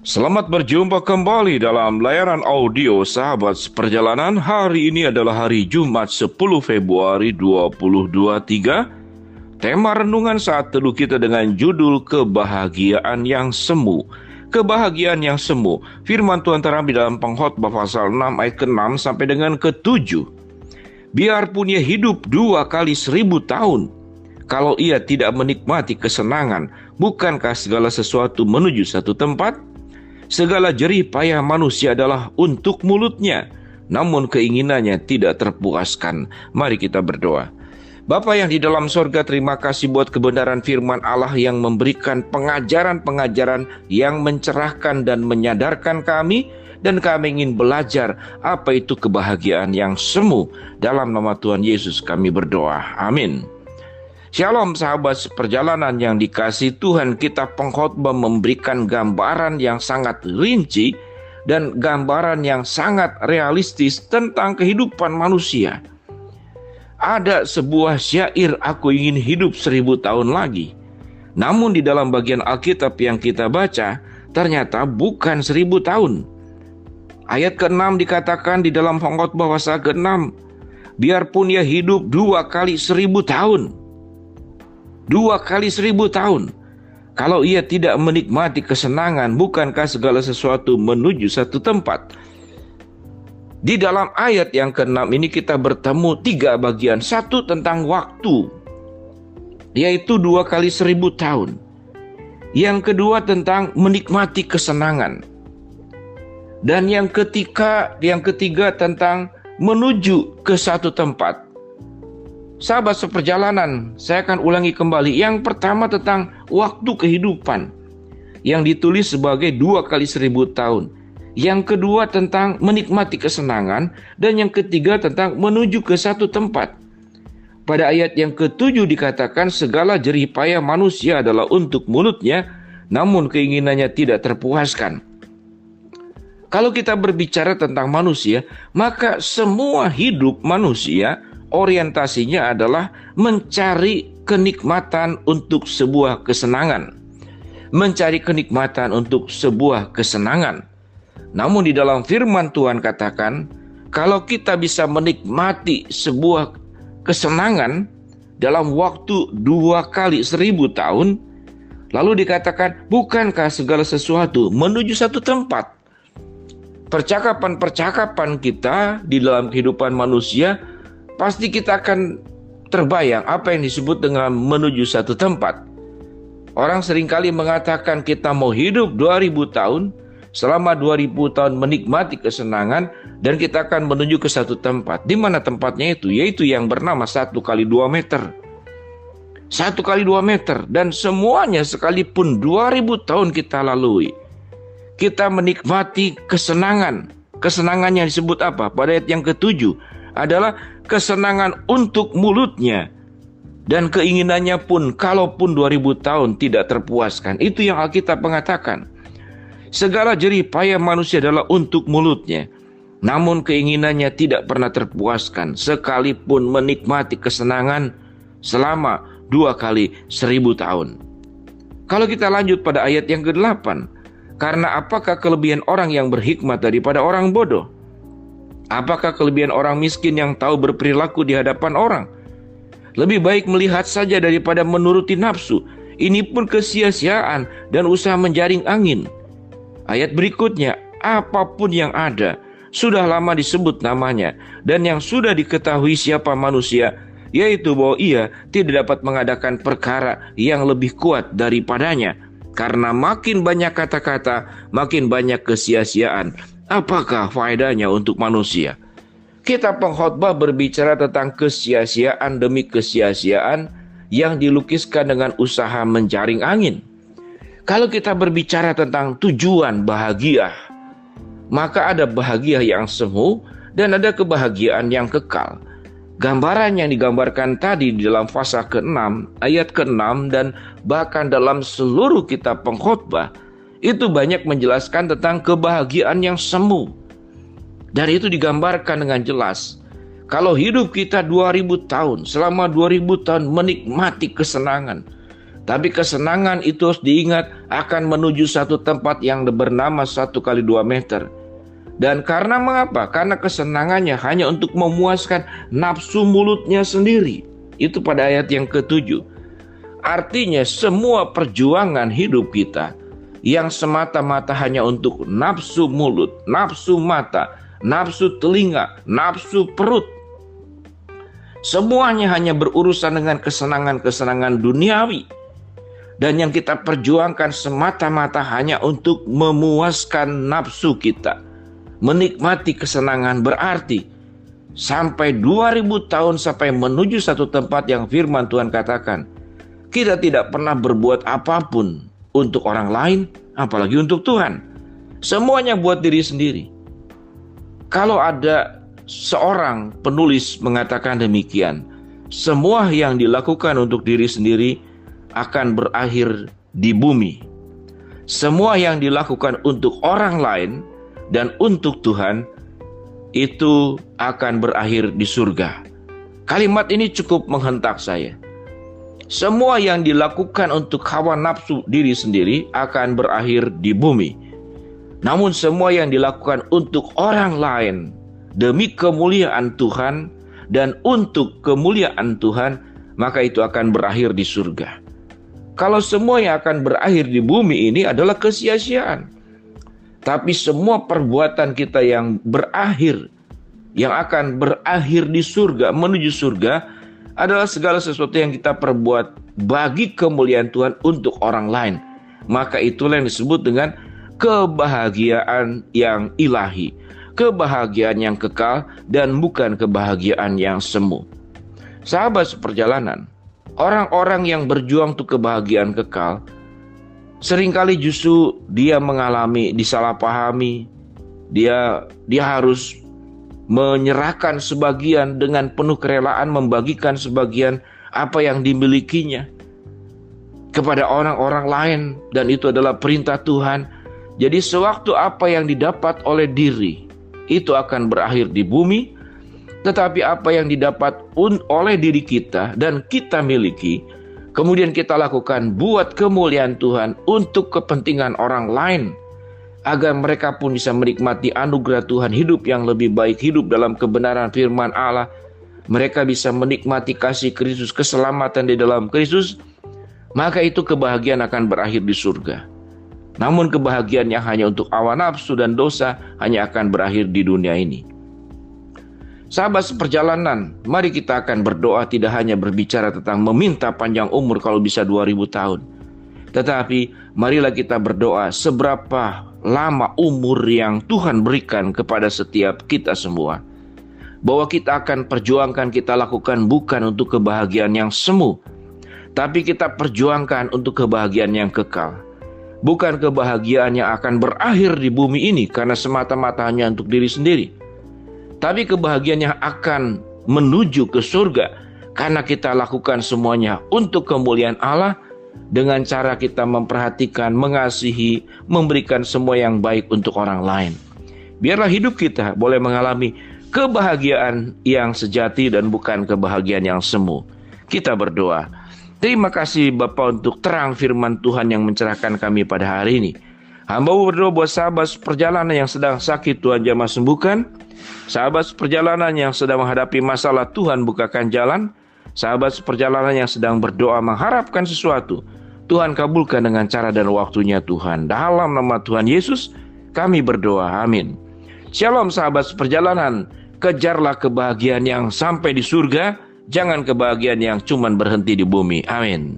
Selamat berjumpa kembali dalam layanan audio Sahabat Seperjalanan. Hari ini adalah hari Jumat 10 Februari 2023. Tema renungan saat teduh kita dengan judul Kebahagiaan yang Semu. Kebahagiaan yang semu. Firman Tuhan terambil dalam Pengkhotbah pasal 6 ayat ke-6 sampai dengan ke-7. Biarpun ia hidup 2 kali 1000 tahun, kalau ia tidak menikmati kesenangan, bukankah segala sesuatu menuju satu tempat? Segala jerih payah manusia adalah untuk mulutnya, namun keinginannya tidak terpuaskan. Mari kita berdoa. Bapa yang di dalam sorga, terima kasih buat kebenaran firman Allah yang memberikan pengajaran-pengajaran yang mencerahkan dan menyadarkan kami, dan kami ingin belajar apa itu kebahagiaan yang semu. Dalam nama Tuhan Yesus kami berdoa. Amin. Shalom sahabat seperjalanan yang dikasihi Tuhan. Kita pengkhotbah memberikan gambaran yang sangat rinci dan gambaran yang sangat realistis tentang kehidupan manusia. Ada sebuah syair, aku ingin hidup 1000 tahun lagi. Namun di dalam bagian Alkitab yang kita baca, ternyata bukan 1000 tahun. Ayat ke-6 dikatakan di dalam pengkhotbah pasal ke-6, biarpun ia hidup 2 kali 1000 tahun. 2 kali 1000 tahun. Kalau ia tidak menikmati kesenangan, bukankah segala sesuatu menuju satu tempat? Di dalam ayat yang ke-6 ini kita bertemu 3 bagian. Satu tentang waktu, yaitu 2 kali 1000 tahun. Yang kedua tentang menikmati kesenangan. Dan yang ketiga tentang menuju ke satu tempat. Sahabat seperjalanan, saya akan ulangi kembali. Yang pertama tentang waktu kehidupan, yang ditulis sebagai 2 kali 1000 tahun. Yang kedua tentang menikmati kesenangan. Dan yang ketiga tentang menuju ke satu tempat. Pada ayat yang ke-7 dikatakan, segala jerih payah manusia adalah untuk mulutnya, namun keinginannya tidak terpuaskan. Kalau kita berbicara tentang manusia, maka semua hidup manusia orientasinya adalah mencari kenikmatan untuk sebuah kesenangan. Mencari kenikmatan untuk sebuah kesenangan. Namun di dalam firman Tuhan katakan, kalau kita bisa menikmati sebuah kesenangan dalam waktu 2 kali 1000 tahun, lalu dikatakan, bukankah segala sesuatu menuju satu tempat? Percakapan-percakapan kita di dalam kehidupan manusia, pasti kita akan terbayang apa yang disebut dengan menuju satu tempat. Orang seringkali mengatakan kita mau hidup 2000 tahun, selama 2000 tahun menikmati kesenangan, dan kita akan menuju ke satu tempat. Di mana tempatnya itu? Yaitu yang bernama 1 kali 2 meter. 1 kali 2 meter. Dan semuanya sekalipun 2000 tahun kita lalui, kita menikmati kesenangan. Kesenangan yang disebut apa? Pada ayat yang ke-7 adalah kesenangan untuk mulutnya. Dan keinginannya pun kalaupun 2000 tahun tidak terpuaskan. Itu yang Alkitab mengatakan. Segala jerih payah manusia adalah untuk mulutnya, namun keinginannya tidak pernah terpuaskan, sekalipun menikmati kesenangan selama 2 kali 1000 tahun. Kalau kita lanjut pada ayat yang ke-8, karena apakah kelebihan orang yang berhikmat daripada orang bodoh? Apakah kelebihan orang miskin yang tahu berperilaku di hadapan orang? Lebih baik melihat saja daripada menuruti nafsu. Ini pun kesia-siaan dan usaha menjaring angin. Ayat berikutnya, apapun yang ada sudah lama disebut namanya, dan yang sudah diketahui siapa manusia, yaitu bahwa ia tidak dapat mengadakan perkara yang lebih kuat daripadanya. Karena makin banyak kata-kata, makin banyak kesia-siaan. Apakah faedahnya untuk manusia? Kita pengkhotbah berbicara tentang kesia-siaan demi kesia-siaan yang dilukiskan dengan usaha menjaring angin. Kalau kita berbicara tentang tujuan bahagia, maka ada bahagia yang semu dan ada kebahagiaan yang kekal. Gambaran yang digambarkan tadi di dalam pasal ke-6, ayat ke-6, dan bahkan dalam seluruh kitab pengkhotbah, itu banyak menjelaskan tentang kebahagiaan yang semu. Dan itu digambarkan dengan jelas. Kalau hidup kita 2000 tahun, selama 2000 tahun menikmati kesenangan, Tapi kesenangan itu harus diingat akan menuju satu tempat yang bernama 1 x 2 meter. Dan karena mengapa? Karena kesenangannya hanya untuk memuaskan nafsu mulutnya sendiri. Itu pada ayat yang ke-7. Artinya semua perjuangan hidup kita yang semata-mata hanya untuk nafsu mulut, nafsu mata, nafsu telinga, nafsu perut. Semuanya hanya berurusan dengan kesenangan-kesenangan duniawi. Dan yang kita perjuangkan semata-mata hanya untuk memuaskan nafsu kita. Menikmati kesenangan berarti sampai 2000 tahun sampai menuju satu tempat yang firman Tuhan katakan. Kita tidak pernah berbuat apapun untuk orang lain, apalagi untuk Tuhan. Semuanya buat diri sendiri. Kalau ada seorang penulis mengatakan demikian, semua yang dilakukan untuk diri sendiri akan berakhir di bumi. Semua yang dilakukan untuk orang lain dan untuk Tuhan itu akan berakhir di surga. Kalimat ini cukup menghentak saya. Semua yang dilakukan untuk hawa nafsu diri sendiri akan berakhir di bumi. Namun semua yang dilakukan untuk orang lain demi kemuliaan Tuhan dan untuk kemuliaan Tuhan, maka itu akan berakhir di surga. Kalau semua yang akan berakhir di bumi ini adalah kesia-siaan. Tapi semua perbuatan kita yang berakhir, yang akan berakhir di surga, menuju surga, adalah segala sesuatu yang kita perbuat bagi kemuliaan Tuhan untuk orang lain. Maka itulah yang disebut dengan kebahagiaan yang ilahi, kebahagiaan yang kekal, dan bukan kebahagiaan yang semu. Sahabat seperjalanan, orang-orang yang berjuang untuk kebahagiaan kekal, seringkali justru dia mengalami disalahpahami. Dia harus menyerahkan sebagian dengan penuh kerelaan, membagikan sebagian apa yang dimilikinya kepada orang-orang lain, dan itu adalah perintah Tuhan. Jadi sewaktu apa yang didapat oleh diri itu akan berakhir di bumi, tetapi apa yang didapat oleh diri kita dan kita miliki, kemudian kita lakukan buat kemuliaan Tuhan untuk kepentingan orang lain, agar mereka pun bisa menikmati anugerah Tuhan, hidup yang lebih baik, hidup dalam kebenaran firman Allah. Mereka bisa menikmati kasih Kristus, keselamatan di dalam Kristus, maka itu kebahagiaan akan berakhir di surga. Namun kebahagiaan yang hanya untuk hawa nafsu dan dosa hanya akan berakhir di dunia ini. Sahabat seperjalanan, mari kita akan berdoa tidak hanya berbicara tentang meminta panjang umur kalau bisa 2000 tahun. Tetapi marilah kita berdoa seberapa lama umur yang Tuhan berikan kepada setiap kita semua. Bahwa kita akan perjuangkan, kita lakukan bukan untuk kebahagiaan yang semu, tapi kita perjuangkan untuk kebahagiaan yang kekal. Bukan kebahagiaan yang akan berakhir di bumi ini karena semata-mata hanya untuk diri sendiri, tapi kebahagiaan yang akan menuju ke surga karena kita lakukan semuanya untuk kemuliaan Allah, dengan cara kita memperhatikan, mengasihi, memberikan semua yang baik untuk orang lain. Biarlah hidup kita boleh mengalami kebahagiaan yang sejati dan bukan kebahagiaan yang semu. Kita berdoa. Terima kasih Bapa untuk terang firman Tuhan yang mencerahkan kami pada hari ini. Hamba berdoa buat sahabat perjalanan yang sedang sakit, Tuhan jamah sembuhkan. Sahabat perjalanan yang sedang menghadapi masalah, Tuhan bukakan jalan. Sahabat seperjalanan yang sedang berdoa mengharapkan sesuatu, Tuhan kabulkan dengan cara dan waktunya Tuhan. Dalam nama Tuhan Yesus kami berdoa, amin. Shalom sahabat seperjalanan, kejarlah kebahagiaan yang sampai di surga, jangan kebahagiaan yang cuma berhenti di bumi, amin.